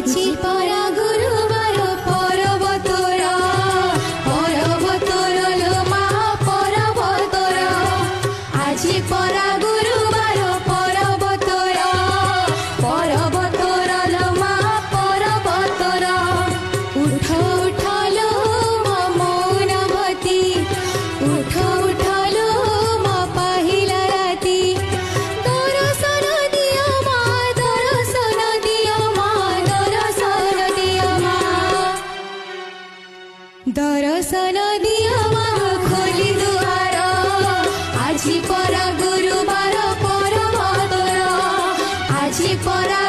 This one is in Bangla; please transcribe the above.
আজি পরা গুরুবার পরব তোরা পরব তোরা লো মা পরব তোরা আজি পরা গুরুবার পরব তোরা পরব তোরা লো মা পরব তোরা উঠ উঠ লো মৌনবতী উঠ উঠ লো মা পাহিলা রাতি দর্শন দিও মা দর্শন দিও মা দর্শন দিও মা দর্শন দিও মা খোলি দুয়ার আজি পরা গুরুবার পরব তোরা আজি পরা